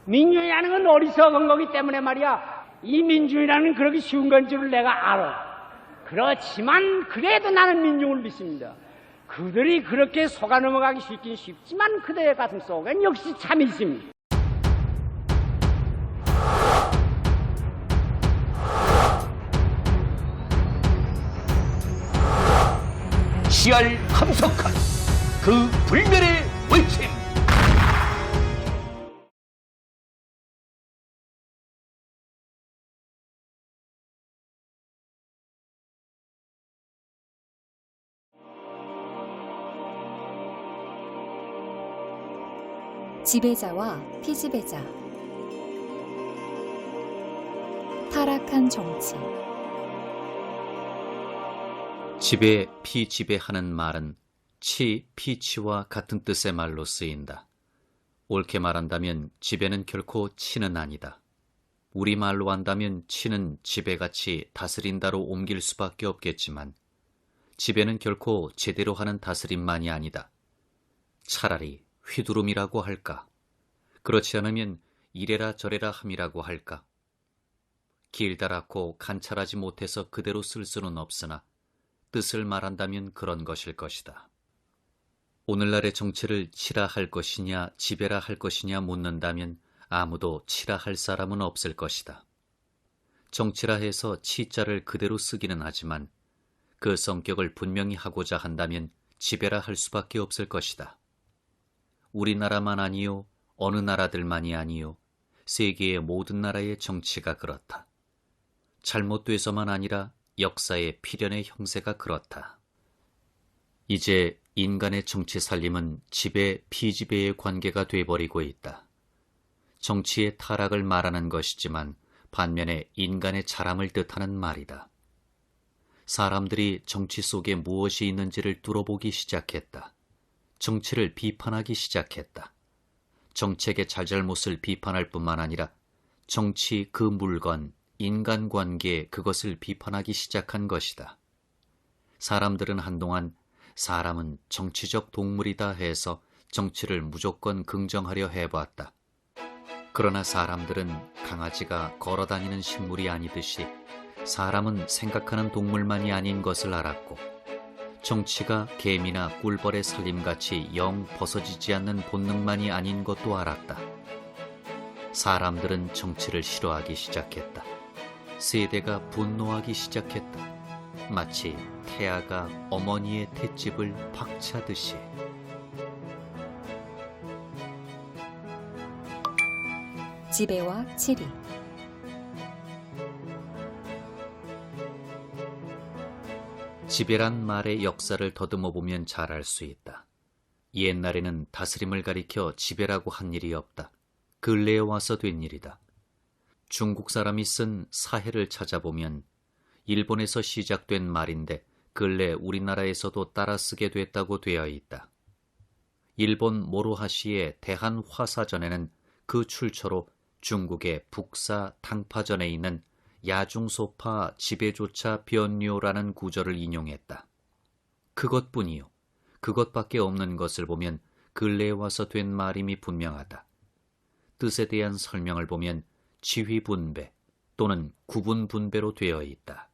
민중이라는 건 어리석은 거기 때문에 말이야. 이 민중이라는 그렇게 쉬운 건 줄을 내가 알아. 그렇지만 그래도 나는 민중을 믿습니다. 그들이 그렇게 속아 넘어가기 쉽긴 쉽지만 그들의 가슴 속엔 역시 참이 있습니다. 시알 함석한 그 불멸의 외침. 지배자와 피지배자. 타락한 정치. 지배, 피지배하는 말은 치, 피치와 같은 뜻의 말로 쓰인다. 옳게 말한다면 지배는 결코 치는 아니다. 우리말로 한다면 치는 지배같이 다스린다로 옮길 수밖에 없겠지만 지배는 결코 제대로 하는 다스림만이 아니다. 차라리 휘두름이라고 할까? 그렇지 않으면 이래라 저래라 함이라고 할까? 길다랗고 관찰하지 못해서 그대로 쓸 수는 없으나 뜻을 말한다면 그런 것일 것이다. 오늘날의 정치를 치라 할 것이냐 지배라 할 것이냐 묻는다면 아무도 치라 할 사람은 없을 것이다. 정치라 해서 치자를 그대로 쓰기는 하지만 그 성격을 분명히 하고자 한다면 지배라 할 수밖에 없을 것이다. 우리나라만 아니요, 어느 나라들만이 아니요, 세계의 모든 나라의 정치가 그렇다. 잘못돼서만 아니라 역사의 필연의 형세가 그렇다. 이제 인간의 정치 살림은 지배, 피지배의 관계가 돼버리고 있다. 정치의 타락을 말하는 것이지만 반면에 인간의 자람을 뜻하는 말이다. 사람들이 정치 속에 무엇이 있는지를 뚫어보기 시작했다. 정치를 비판하기 시작했다. 정책의 잘잘못을 비판할 뿐만 아니라 정치 그 물건, 인간관계 그것을 비판하기 시작한 것이다. 사람들은 한동안 사람은 정치적 동물이다 해서 정치를 무조건 긍정하려 해봤다. 그러나 사람들은 강아지가 걸어다니는 식물이 아니듯이 사람은 생각하는 동물만이 아닌 것을 알았고 정치가 개미나 꿀벌의 살림같이 영 벗어지지 않는 본능만이 아닌 것도 알았다. 사람들은 정치를 싫어하기 시작했다. 세대가 분노하기 시작했다. 마치 태아가 어머니의 탯집을 박차듯이. 지배와 치리. 지배란 말의 역사를 더듬어 보면 잘 알 수 있다. 옛날에는 다스림을 가리켜 지배라고 한 일이 없다. 근래에 와서 된 일이다. 중국 사람이 쓴 사해를 찾아보면 일본에서 시작된 말인데 근래 우리나라에서도 따라 쓰게 됐다고 되어 있다. 일본 모로하시의 대한화사전에는 그 출처로 중국의 북사 당파전에 있는 야중소파 지배조차 변료라는 구절을 인용했다. 그것뿐이요. 그것밖에 없는 것을 보면 근래에 와서 된 말임이 분명하다. 뜻에 대한 설명을 보면 지휘분배 또는 구분분배로 되어 있다.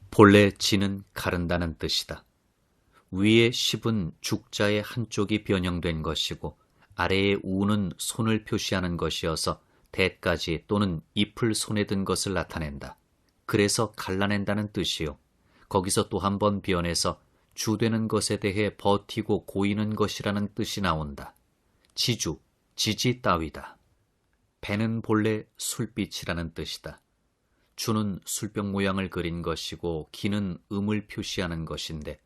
본래 지는 가른다는 뜻이다. 위에 십은 죽자의 한쪽이 변형된 것이고 아래의 우는 손을 표시하는 것이어서 대까지 또는 잎을 손에 든 것을 나타낸다. 그래서 갈라낸다는 뜻이요. 거기서 또 한 번 변해서 주되는 것에 대해 버티고 고이는 것이라는 뜻이 나온다. 지주, 지지 따위다. 배는 본래 술빛이라는 뜻이다. 주는 술병 모양을 그린 것이고 기는 음을 표시하는 것인데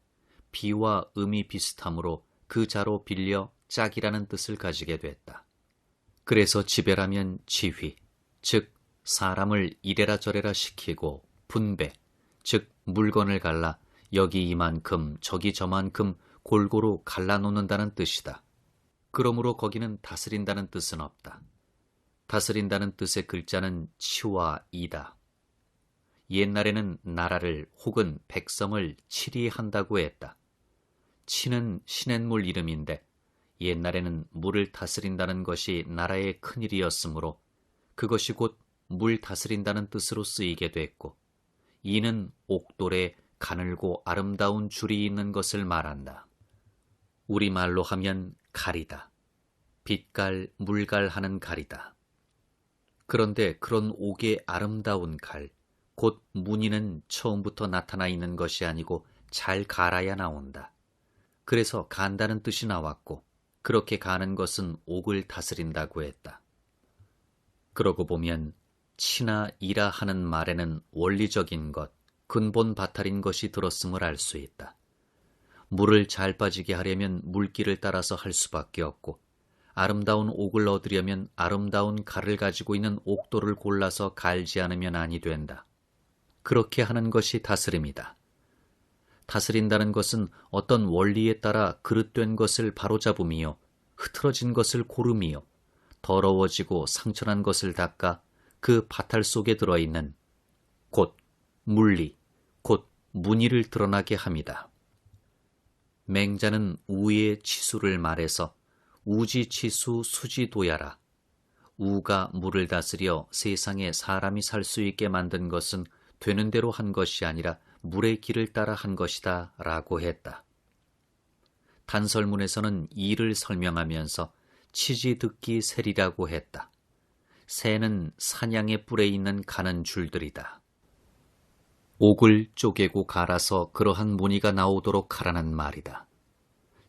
비와 음이 비슷하므로 그 자로 빌려 짝이라는 뜻을 가지게 됐다. 그래서 지배라면 지휘, 즉 사람을 이래라 저래라 시키고 분배, 즉 물건을 갈라 여기 이만큼 저기 저만큼 골고루 갈라놓는다는 뜻이다. 그러므로 거기는 다스린다는 뜻은 없다. 다스린다는 뜻의 글자는 치와 이다. 옛날에는 나라를 혹은 백성을 치리한다고 했다. 치는 시냇물 이름인데 옛날에는 물을 다스린다는 것이 나라의 큰일이었으므로 그것이 곧 물 다스린다는 뜻으로 쓰이게 됐고, 이는 옥돌에 가늘고 아름다운 줄이 있는 것을 말한다. 우리말로 하면 갈이다. 빛갈, 물갈 하는 갈이다. 그런데 그런 옥의 아름다운 갈, 곧 무늬는 처음부터 나타나 있는 것이 아니고 잘 갈아야 나온다. 그래서 간다는 뜻이 나왔고, 그렇게 가는 것은 옥을 다스린다고 했다. 그러고 보면 치나 이라 하는 말에는 원리적인 것, 근본 바탈인 것이 들었음을 알 수 있다. 물을 잘 빠지게 하려면 물길을 따라서 할 수밖에 없고, 아름다운 옥을 얻으려면 아름다운 갈을 가지고 있는 옥돌을 골라서 갈지 않으면 아니 된다. 그렇게 하는 것이 다스림이다. 다스린다는 것은 어떤 원리에 따라 그릇된 것을 바로잡음이요, 흐트러진 것을 고름이요, 더러워지고 상처난 것을 닦아 그 바탈 속에 들어있는 곧 물리, 곧 무늬를 드러나게 합니다. 맹자는 우의 치수를 말해서 우지치수 수지도야라. 우가 물을 다스려 세상에 사람이 살 수 있게 만든 것은 되는 대로 한 것이 아니라 물의 길을 따라 한 것이다 라고 했다. 단설문에서는 이를 설명하면서 치지 듣기 셀이라고 했다. 새는 사냥의 뿔에 있는 가는 줄들이다. 옥을 쪼개고 갈아서 그러한 무늬가 나오도록 하라는 말이다.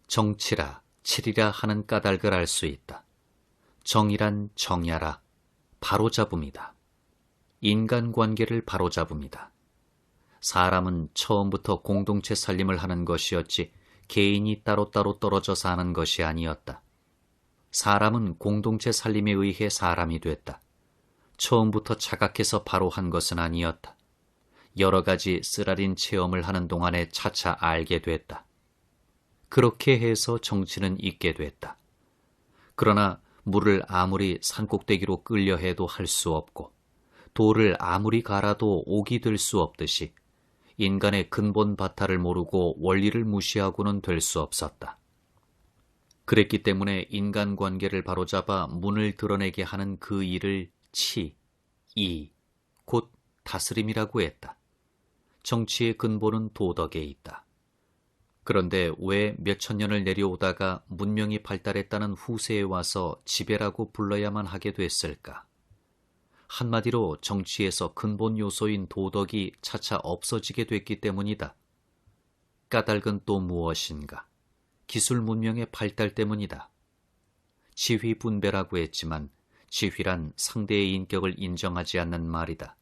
정치라, 칠이라 하는 까닭을 알 수 있다. 정이란 정야라, 바로잡음이다. 인간관계를 바로잡음이다. 사람은 처음부터 공동체 살림을 하는 것이었지 개인이 따로따로 떨어져 사는 것이 아니었다. 사람은 공동체 살림에 의해 사람이 됐다. 처음부터 자각해서 바로 한 것은 아니었다. 여러 가지 쓰라린 체험을 하는 동안에 차차 알게 됐다. 그렇게 해서 정치는 있게 됐다. 그러나 물을 아무리 산꼭대기로 끌려 해도 할 수 없고, 돌을 아무리 갈아도 옥이 될 수 없듯이 인간의 근본 바탈을 모르고 원리를 무시하고는 될 수 없었다. 그랬기 때문에 인간관계를 바로잡아 문을 드러내게 하는 그 일을 치, 이, 곧 다스림이라고 했다. 정치의 근본은 도덕에 있다. 그런데 왜 몇천 년을 내려오다가 문명이 발달했다는 후세에 와서 지배라고 불러야만 하게 됐을까? 한마디로 정치에서 근본 요소인 도덕이 차차 없어지게 됐기 때문이다. 까닭은 또 무엇인가? 기술 문명의 발달 때문이다. 지휘 분배라고 했지만 지휘란 상대의 인격을 인정하지 않는 말이다.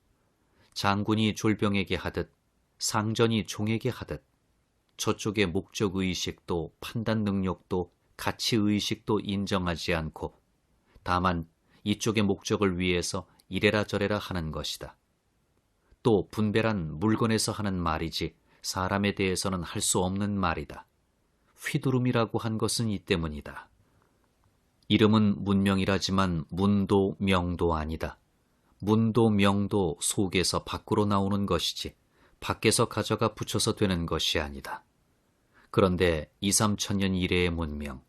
장군이 졸병에게 하듯 상전이 종에게 하듯 저쪽의 목적의식도 판단 능력도 가치의식도 인정하지 않고 다만 이쪽의 목적을 위해서 이래라 저래라 하는 것이다. 또 분배란 물건에서 하는 말이지 사람에 대해서는 할 수 없는 말이다. 휘두름이라고 한 것은 이 때문이다. 이름은 문명이라지만 문도 명도 아니다. 문도 명도 속에서 밖으로 나오는 것이지 밖에서 가져가 붙여서 되는 것이 아니다. 그런데 2, 3천 년 이래의 문명,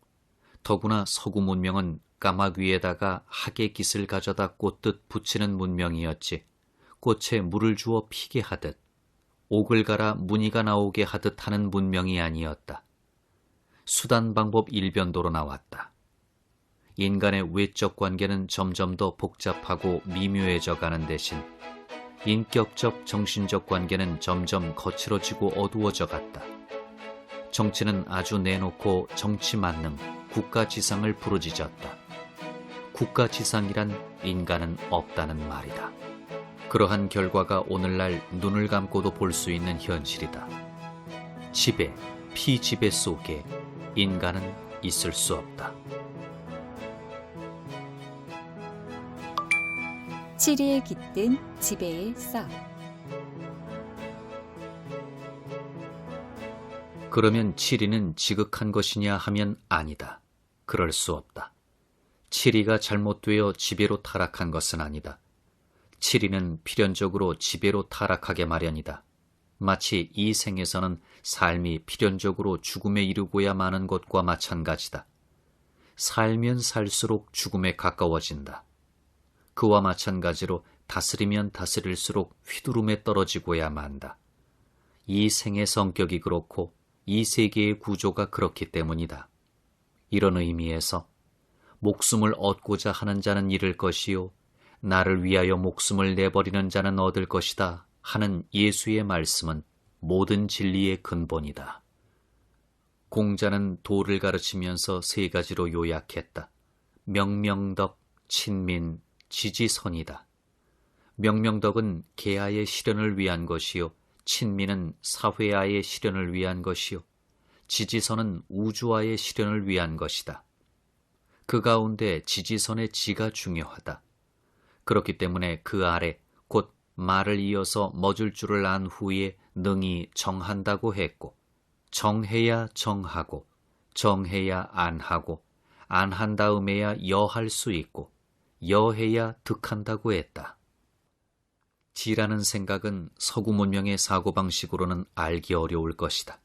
더구나 서구 문명은 까막 위에다가 학의 깃을 가져다 꽂듯 붙이는 문명이었지 꽃에 물을 주어 피게 하듯 옥을 갈아 무늬가 나오게 하듯 하는 문명이 아니었다. 수단 방법 일변도로 나왔다. 인간의 외적 관계는 점점 더 복잡하고 미묘해져 가는 대신 인격적 정신적 관계는 점점 거칠어지고 어두워져 갔다. 정치는 아주 내놓고 정치 만능, 국가지상을 부르짖었다. 국가지상이란 인간은 없다는 말이다. 그러한 결과가 오늘날 눈을 감고도 볼 수 있는 현실이다. 지배, 피지배 속에 인간은 있을 수 없다. 치리에 깃든 지배의 싹. 그러면 치리는 지극한 것이냐 하면 아니다. 그럴 수 없다. 치리가 잘못되어 지배로 타락한 것은 아니다. 치리는 필연적으로 지배로 타락하게 마련이다. 마치 이 생에서는 삶이 필연적으로 죽음에 이르고야 마는 것과 마찬가지다. 살면 살수록 죽음에 가까워진다. 그와 마찬가지로 다스리면 다스릴수록 휘두름에 떨어지고야 만다. 이 생의 성격이 그렇고 이 세계의 구조가 그렇기 때문이다. 이런 의미에서 목숨을 얻고자 하는 자는 잃을 것이요 나를 위하여 목숨을 내버리는 자는 얻을 것이다 하는 예수의 말씀은 모든 진리의 근본이다. 공자는 도를 가르치면서 세 가지로 요약했다. 명명덕, 친민, 지지선이다. 명명덕은 계하의 실현을 위한 것이요 친민은 사회화의 실현을 위한 것이요 지지선은 우주화의 실현을 위한 것이다. 그 가운데 지지선의 지가 중요하다. 그렇기 때문에 그 아래 곧 말을 이어서 멎을 줄을 안 후에 능히 정한다고 했고 정해야 정하고 정해야 안하고 안한 다음에야 여할 수 있고 여해야 득한다고 했다. 지라는 생각은 서구 문명의 사고방식으로는 알기 어려울 것이다.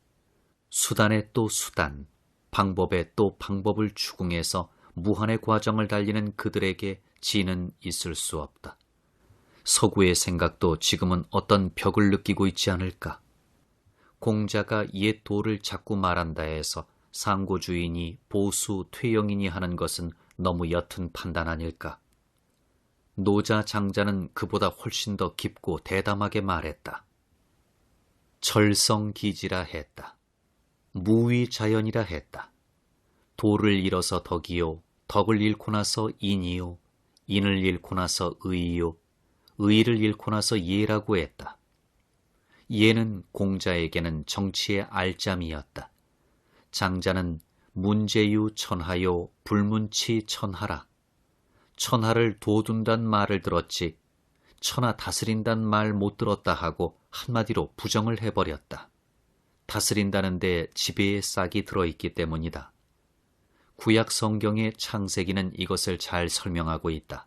수단에 또 수단, 방법에 또 방법을 추궁해서 무한의 과정을 달리는 그들에게 지는 있을 수 없다. 서구의 생각도 지금은 어떤 벽을 느끼고 있지 않을까? 공자가 옛 도를 자꾸 말한다 해서 상고주의니 보수 퇴영이니 하는 것은 너무 옅은 판단 아닐까? 노자 장자는 그보다 훨씬 더 깊고 대담하게 말했다. 철성기지라 했다. 무위자연이라 했다. 도를 잃어서 덕이요, 덕을 잃고 나서 인이요, 인을 잃고 나서 의요, 의를 잃고 나서 예라고 했다. 예는 공자에게는 정치의 알짬이었다. 장자는 문제유 천하요, 불문치 천하라. 천하를 둬둔단 말을 들었지 천하 다스린단 말 못 들었다 하고 한마디로 부정을 해버렸다. 다스린다는 데 지배의 싹이 들어있기 때문이다. 구약 성경의 창세기는 이것을 잘 설명하고 있다.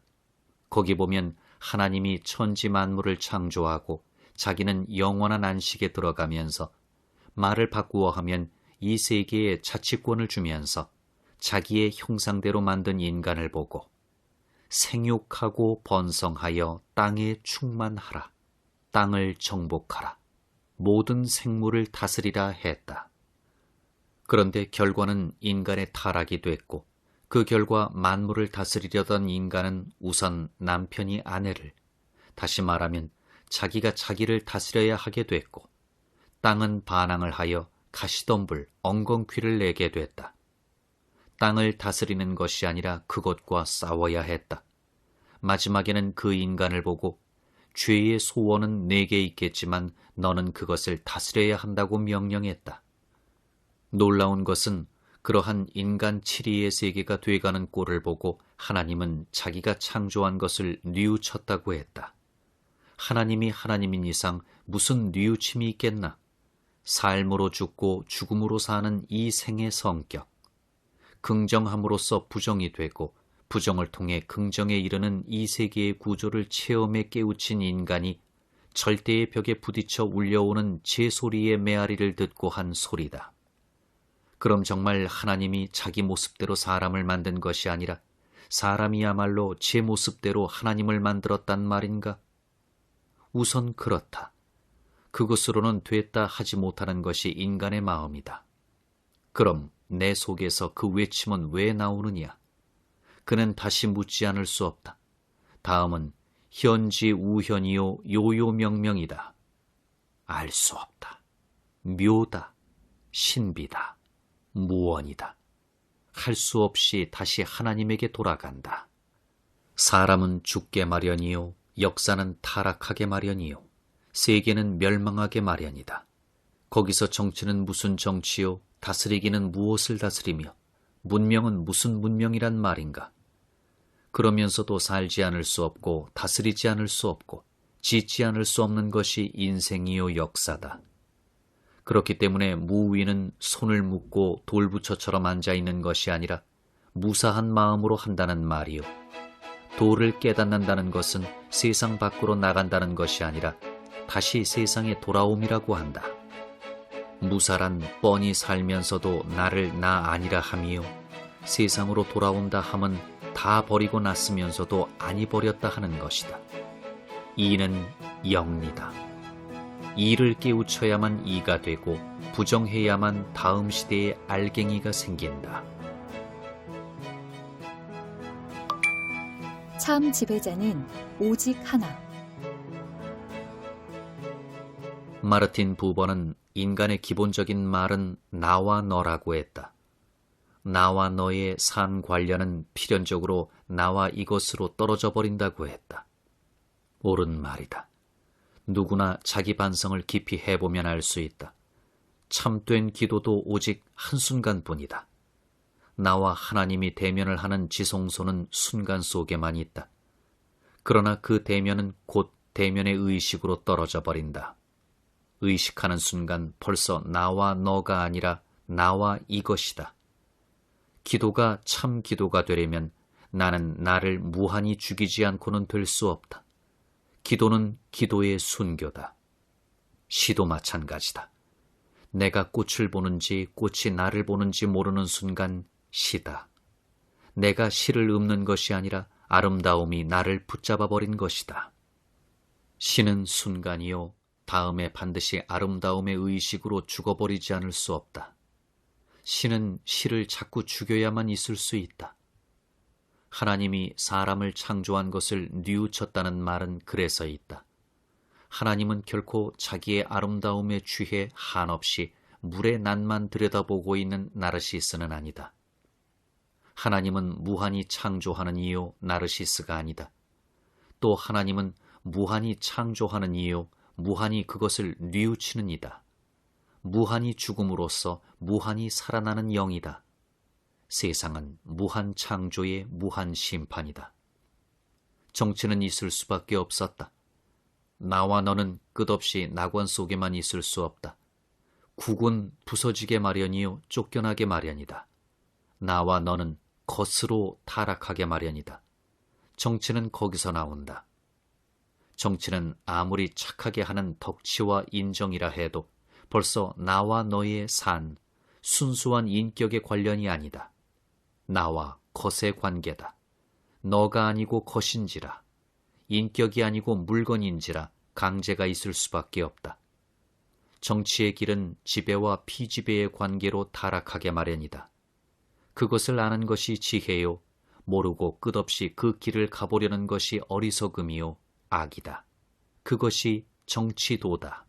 거기 보면 하나님이 천지 만물을 창조하고 자기는 영원한 안식에 들어가면서 말을 바꾸어 하면 이 세계에 자치권을 주면서 자기의 형상대로 만든 인간을 보고 생육하고 번성하여 땅에 충만하라. 땅을 정복하라. 모든 생물을 다스리라 했다. 그런데 결과는 인간의 타락이 됐고 그 결과 만물을 다스리려던 인간은 우선 남편이 아내를, 다시 말하면 자기가 자기를 다스려야 하게 됐고 땅은 반항을 하여 가시덤불, 엉겅퀴를 내게 됐다. 땅을 다스리는 것이 아니라 그것과 싸워야 했다. 마지막에는 그 인간을 보고 죄의 소원은 내게 있겠지만 너는 그것을 다스려야 한다고 명령했다. 놀라운 것은 그러한 인간 치리의 세계가 돼가는 꼴을 보고 하나님은 자기가 창조한 것을 뉘우쳤다고 했다. 하나님이 하나님인 이상 무슨 뉘우침이 있겠나? 삶으로 죽고 죽음으로 사는 이 생의 성격, 긍정함으로써 부정이 되고 부정을 통해 긍정에 이르는 이 세계의 구조를 체험에 깨우친 인간이 절대의 벽에 부딪혀 울려오는 제 소리의 메아리를 듣고 한 소리다. 그럼 정말 하나님이 자기 모습대로 사람을 만든 것이 아니라 사람이야말로 제 모습대로 하나님을 만들었단 말인가? 우선 그렇다. 그것으로는 됐다 하지 못하는 것이 인간의 마음이다. 그럼 내 속에서 그 외침은 왜 나오느냐? 그는 다시 묻지 않을 수 없다. 다음은 현지 우현이요 요요명명이다. 알 수 없다. 묘다. 신비다. 무언이다. 할 수 없이 다시 하나님에게 돌아간다. 사람은 죽게 마련이요, 역사는 타락하게 마련이요, 세계는 멸망하게 마련이다. 거기서 정치는 무슨 정치요, 다스리기는 무엇을 다스리며 문명은 무슨 문명이란 말인가? 그러면서도 살지 않을 수 없고 다스리지 않을 수 없고 짓지 않을 수 없는 것이 인생이요 역사다. 그렇기 때문에 무위는 손을 묶고 돌부처처럼 앉아있는 것이 아니라 무사한 마음으로 한다는 말이요. 도를 깨닫는다는 것은 세상 밖으로 나간다는 것이 아니라 다시 세상에 돌아옴이라고 한다. 무사란 뻔히 살면서도 나를 나 아니라 함이요. 세상으로 돌아온다 함은 다 버리고 났으면서도 아니 버렸다 하는 것이다. 이는 영리다. 이를 깨우쳐야만 이가 되고 부정해야만 다음 시대에 알갱이가 생긴다. 참 지배자는 오직 하나. 마르틴 부버는 인간의 기본적인 말은 나와 너라고 했다. 나와 너의 산 관련은 필연적으로 나와 이것으로 떨어져 버린다고 했다. 옳은 말이다. 누구나 자기 반성을 깊이 해보면 알 수 있다. 참된 기도도 오직 한순간뿐이다. 나와 하나님이 대면을 하는 지성소는 순간 속에만 있다. 그러나 그 대면은 곧 대면의 의식으로 떨어져 버린다. 의식하는 순간 벌써 나와 너가 아니라 나와 이것이다. 기도가 참 기도가 되려면 나는 나를 무한히 죽이지 않고는 될 수 없다. 기도는 기도의 순교다. 시도 마찬가지다. 내가 꽃을 보는지 꽃이 나를 보는지 모르는 순간 시다. 내가 시를 읊는 것이 아니라 아름다움이 나를 붙잡아 버린 것이다. 시는 순간이요. 다음에 반드시 아름다움의 의식으로 죽어버리지 않을 수 없다. 시는 시를 자꾸 죽여야만 있을 수 있다. 하나님이 사람을 창조한 것을 뉘우쳤다는 말은 그래서 있다. 하나님은 결코 자기의 아름다움에 취해 한없이 물의 낫만 들여다보고 있는 나르시스는 아니다. 하나님은 무한히 창조하는 이요 나르시스가 아니다. 또 하나님은 무한히 창조하는 이요 무한히 그것을 뉘우치는 이다. 무한히 죽음으로써 무한히 살아나는 영이다. 세상은 무한 창조의 무한 심판이다. 정치는 있을 수밖에 없었다. 나와 너는 끝없이 낙원 속에만 있을 수 없다. 국은 부서지게 마련이요 쫓겨나게 마련이다. 나와 너는 겉으로 타락하게 마련이다. 정치는 거기서 나온다. 정치는 아무리 착하게 하는 덕치와 인정이라 해도 벌써 나와 너의 산, 순수한 인격의 관련이 아니다. 나와 겉의 관계다. 너가 아니고 겉인지라, 인격이 아니고 물건인지라 강제가 있을 수밖에 없다. 정치의 길은 지배와 피지배의 관계로 타락하게 마련이다. 그것을 아는 것이 지혜요, 모르고 끝없이 그 길을 가보려는 것이 어리석음이요, 악이다. 그것이 정치도다.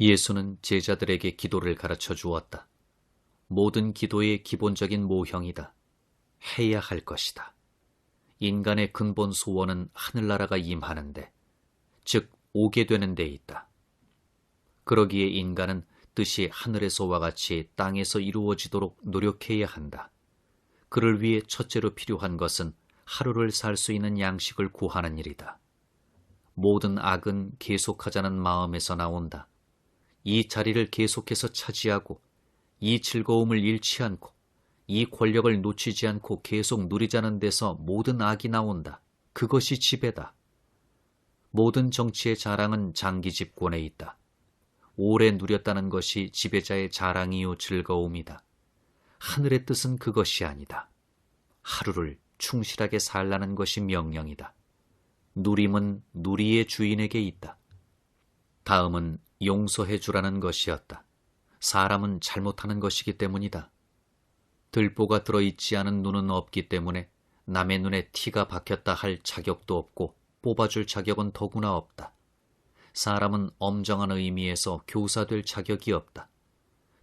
예수는 제자들에게 기도를 가르쳐 주었다. 모든 기도의 기본적인 모형이다. 해야 할 것이다. 인간의 근본 소원은 하늘나라가 임하는데, 즉 오게 되는 데 있다. 그러기에 인간은 뜻이 하늘에서와 같이 땅에서 이루어지도록 노력해야 한다. 그를 위해 첫째로 필요한 것은 하루를 살 수 있는 양식을 구하는 일이다. 모든 악은 계속하자는 마음에서 나온다. 이 자리를 계속해서 차지하고 이 즐거움을 잃지 않고 이 권력을 놓치지 않고 계속 누리자는 데서 모든 악이 나온다. 그것이 지배다. 모든 정치의 자랑은 장기 집권에 있다. 오래 누렸다는 것이 지배자의 자랑이요 즐거움이다. 하늘의 뜻은 그것이 아니다. 하루를 충실하게 살라는 것이 명령이다. 누림은 누리의 주인에게 있다. 다음은 용서해 주라는 것이었다. 사람은 잘못하는 것이기 때문이다. 들보가 들어있지 않은 눈은 없기 때문에 남의 눈에 티가 박혔다 할 자격도 없고 뽑아줄 자격은 더구나 없다. 사람은 엄정한 의미에서 교사될 자격이 없다.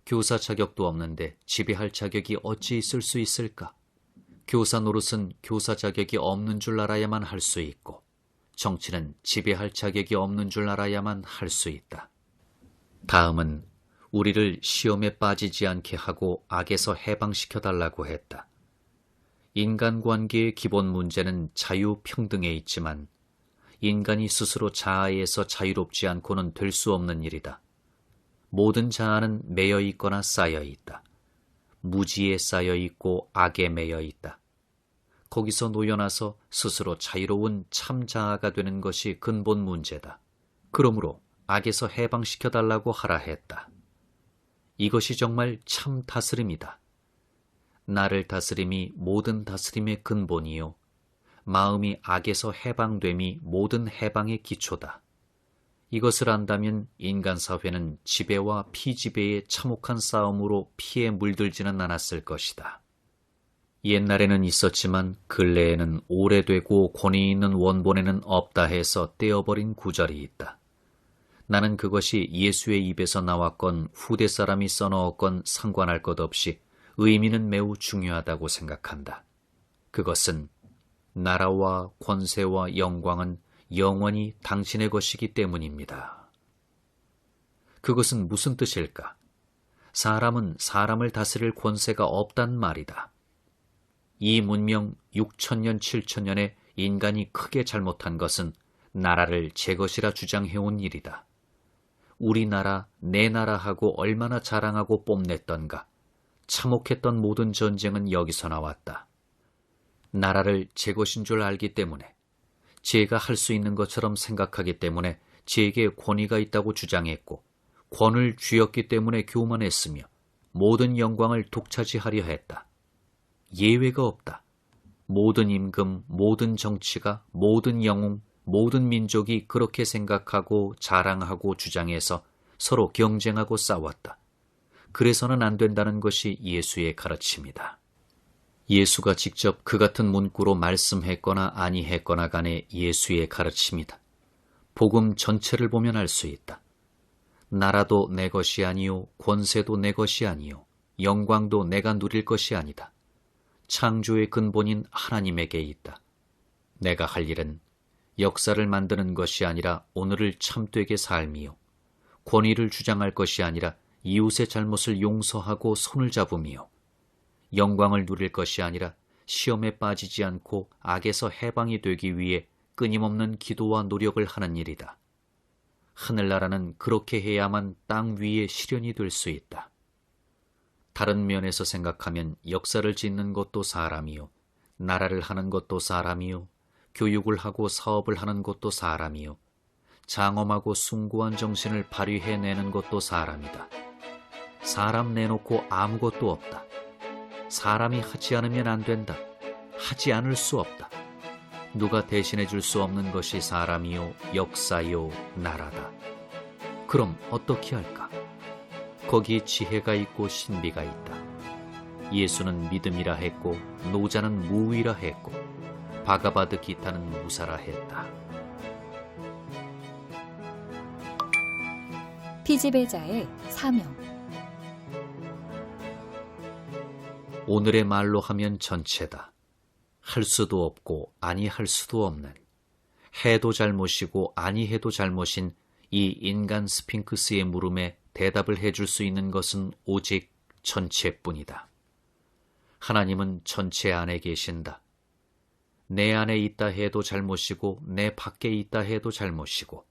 교사 자격도 없는데 지배할 자격이 어찌 있을 수 있을까? 교사 노릇은 교사 자격이 없는 줄 알아야만 할 수 있고, 정치는 지배할 자격이 없는 줄 알아야만 할 수 있다. 다음은 우리를 시험에 빠지지 않게 하고 악에서 해방시켜달라고 했다. 인간관계의 기본 문제는 자유평등에 있지만 인간이 스스로 자아에서 자유롭지 않고는 될 수 없는 일이다. 모든 자아는 매여 있거나 쌓여 있다. 무지에 쌓여 있고 악에 매여 있다. 거기서 놓여나서 스스로 자유로운 참 자아가 되는 것이 근본 문제다. 그러므로 악에서 해방시켜달라고 하라 했다. 이것이 정말 참 다스림이다. 나를 다스림이 모든 다스림의 근본이요 마음이 악에서 해방됨이 모든 해방의 기초다. 이것을 안다면 인간 사회는 지배와 피지배의 참혹한 싸움으로 피에 물들지는 않았을 것이다. 옛날에는 있었지만 근래에는 오래되고 권위 있는 원본에는 없다 해서 떼어버린 구절이 있다. 나는 그것이 예수의 입에서 나왔건 후대 사람이 써넣었건 상관할 것 없이 의미는 매우 중요하다고 생각한다. 그것은 나라와 권세와 영광은 영원히 당신의 것이기 때문입니다. 그것은 무슨 뜻일까? 사람은 사람을 다스릴 권세가 없단 말이다. 이 문명 6천년 7천년에 인간이 크게 잘못한 것은 나라를 제 것이라 주장해온 일이다. 우리나라, 내 나라하고 얼마나 자랑하고 뽐냈던가. 참혹했던 모든 전쟁은 여기서 나왔다. 나라를 제 것인 줄 알기 때문에, 제가 할 수 있는 것처럼 생각하기 때문에 제게 권위가 있다고 주장했고, 권을 쥐었기 때문에 교만했으며 모든 영광을 독차지하려 했다. 예외가 없다. 모든 임금, 모든 정치가, 모든 영웅, 모든 민족이 그렇게 생각하고 자랑하고 주장해서 서로 경쟁하고 싸웠다. 그래서는 안 된다는 것이 예수의 가르침이다. 예수가 직접 그 같은 문구로 말씀했거나 아니했거나 간에 예수의 가르침이다. 복음 전체를 보면 알 수 있다. 나라도 내 것이 아니요, 권세도 내 것이 아니요, 영광도 내가 누릴 것이 아니다. 창조의 근본인 하나님에게 있다. 내가 할 일은 역사를 만드는 것이 아니라 오늘을 참되게 삶이요, 권위를 주장할 것이 아니라 이웃의 잘못을 용서하고 손을 잡으며, 영광을 누릴 것이 아니라 시험에 빠지지 않고 악에서 해방이 되기 위해 끊임없는 기도와 노력을 하는 일이다. 하늘나라는 그렇게 해야만 땅 위에 실현이 될 수 있다. 다른 면에서 생각하면 역사를 짓는 것도 사람이요, 나라를 하는 것도 사람이요, 교육을 하고 사업을 하는 것도 사람이요, 장엄하고 숭고한 정신을 발휘해내는 것도 사람이다. 사람 내놓고 아무것도 없다. 사람이 하지 않으면 안 된다. 하지 않을 수 없다. 누가 대신해 줄 수 없는 것이 사람이요, 역사요, 나라다. 그럼 어떻게 할까? 거기에 지혜가 있고 신비가 있다. 예수는 믿음이라 했고, 노자는 무위라 했고, 바가바드 기타는 무사라 했다. 피지배자의 사명. 오늘의 말로 하면 전체다. 할 수도 없고 아니할 수도 없는, 해도 잘못이고 아니해도 잘못인 이 인간 스핑크스의 물음에 대답을 해줄 수 있는 것은 오직 전체뿐이다. 하나님은 전체 안에 계신다. 내 안에 있다 해도 잘못이고 내 밖에 있다 해도 잘못이고,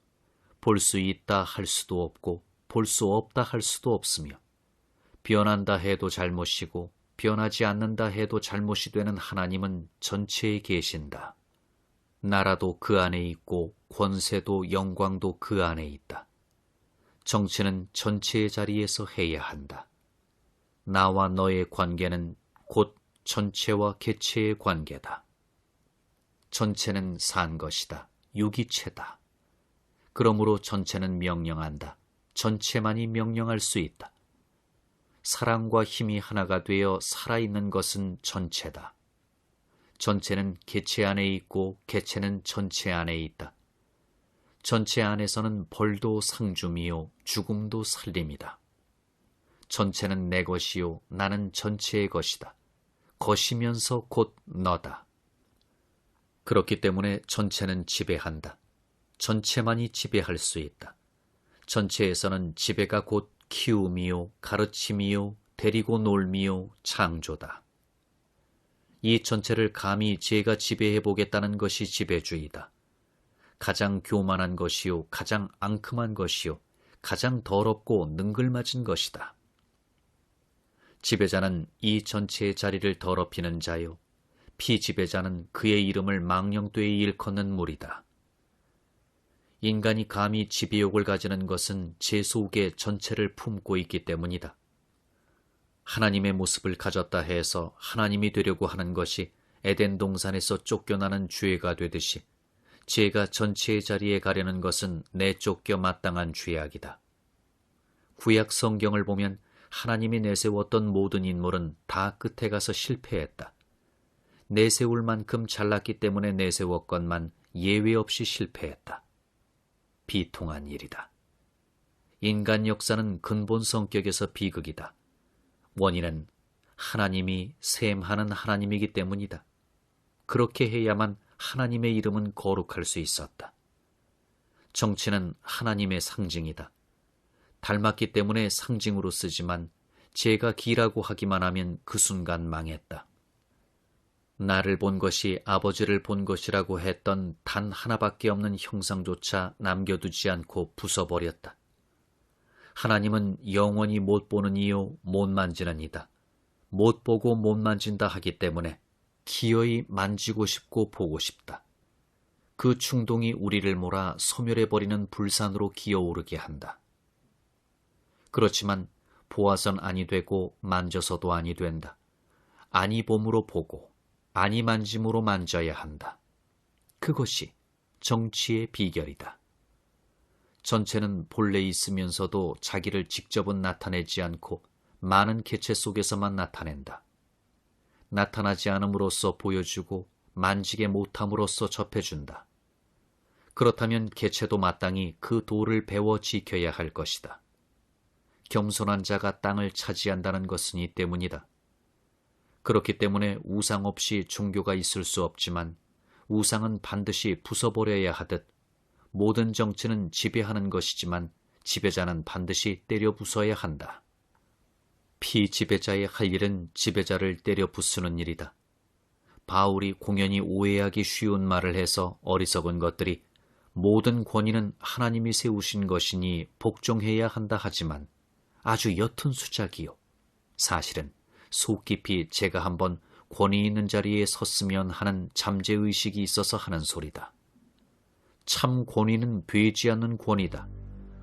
볼 수 있다 할 수도 없고 볼 수 없다 할 수도 없으며, 변한다 해도 잘못이고 변하지 않는다 해도 잘못이 되는 하나님은 전체에 계신다. 나라도 그 안에 있고 권세도 영광도 그 안에 있다. 정치는 전체의 자리에서 해야 한다. 나와 너의 관계는 곧 전체와 개체의 관계다. 전체는 산 것이다. 유기체다. 그러므로 전체는 명령한다. 전체만이 명령할 수 있다. 사랑과 힘이 하나가 되어 살아있는 것은 전체다. 전체는 개체 안에 있고 개체는 전체 안에 있다. 전체 안에서는 벌도 상줌이요, 죽음도 살림이다. 전체는 내 것이요, 나는 전체의 것이다. 것이면서 곧 너다. 그렇기 때문에 전체는 지배한다. 전체만이 지배할 수 있다. 전체에서는 지배가 곧 키움이요, 가르침이요, 데리고 놀미요, 창조다. 이 전체를 감히 제가 지배해보겠다는 것이 지배주의다. 가장 교만한 것이요, 가장 앙큼한 것이요, 가장 더럽고 능글맞은 것이다. 지배자는 이 전체의 자리를 더럽히는 자요, 피지배자는 그의 이름을 망령되이 일컫는 무리다. 인간이 감히 지배욕을 가지는 것은 제 속에 전체를 품고 있기 때문이다. 하나님의 모습을 가졌다 해서 하나님이 되려고 하는 것이 에덴 동산에서 쫓겨나는 죄가 되듯이 죄가 전체의 자리에 가려는 것은 내쫓겨 마땅한 죄악이다. 구약 성경을 보면 하나님이 내세웠던 모든 인물은 다 끝에 가서 실패했다. 내세울 만큼 잘났기 때문에 내세웠건만 예외 없이 실패했다. 비통한 일이다. 인간 역사는 근본 성격에서 비극이다. 원인은 하나님이 셈하는 하나님이기 때문이다. 그렇게 해야만 하나님의 이름은 거룩할 수 있었다. 정치는 하나님의 상징이다. 닮았기 때문에 상징으로 쓰지만 제가 기라고 하기만 하면 그 순간 망했다. 나를 본 것이 아버지를 본 것이라고 했던 단 하나밖에 없는 형상조차 남겨두지 않고 부숴버렸다. 하나님은 영원히 못 보는 이요 못 만지는 이다. 못 보고 못 만진다 하기 때문에 기어이 만지고 싶고 보고 싶다. 그 충동이 우리를 몰아 소멸해버리는 불산으로 기어오르게 한다. 그렇지만 보아선 아니 되고 만져서도 아니 된다. 아니 봄으로 보고 아니 만짐으로 만져야 한다. 그것이 정치의 비결이다. 전체는 본래 있으면서도 자기를 직접은 나타내지 않고 많은 개체 속에서만 나타낸다. 나타나지 않음으로써 보여주고 만지게 못함으로써 접해준다. 그렇다면 개체도 마땅히 그 도를 배워 지켜야 할 것이다. 겸손한 자가 땅을 차지한다는 것은 이 때문이다. 그렇기 때문에 우상 없이 종교가 있을 수 없지만 우상은 반드시 부숴버려야 하듯 모든 정치는 지배하는 것이지만 지배자는 반드시 때려 부숴야 한다. 피지배자의 할 일은 지배자를 때려 부수는 일이다. 바울이 공연히 오해하기 쉬운 말을 해서 어리석은 것들이 모든 권위는 하나님이 세우신 것이니 복종해야 한다 하지만 아주 옅은 수작이요. 사실은 속 깊이 제가 한번 권위 있는 자리에 섰으면 하는 잠재의식이 있어서 하는 소리다. 참 권위는 되지 않는 권위다.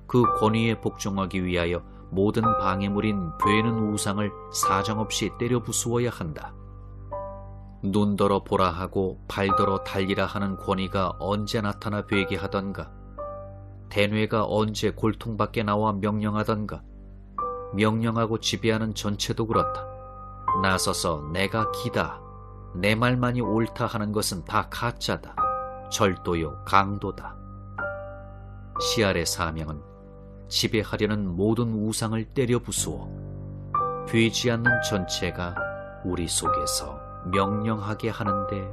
그 권위에 복종하기 위하여 모든 방해물인 되는 우상을 사정없이 때려 부수어야 한다. 눈더러 보라 하고 발더러 달리라 하는 권위가 언제 나타나 되게 하던가. 대뇌가 언제 골통 밖에 나와 명령하던가. 명령하고 지배하는 전체도 그렇다. 나서서 내가 기다, 내 말만이 옳다 하는 것은 다 가짜다. 절도요 강도다. 시알의 사명은 지배하려는 모든 우상을 때려 부수어 되지 않는 전체가 우리 속에서 명령하게 하는데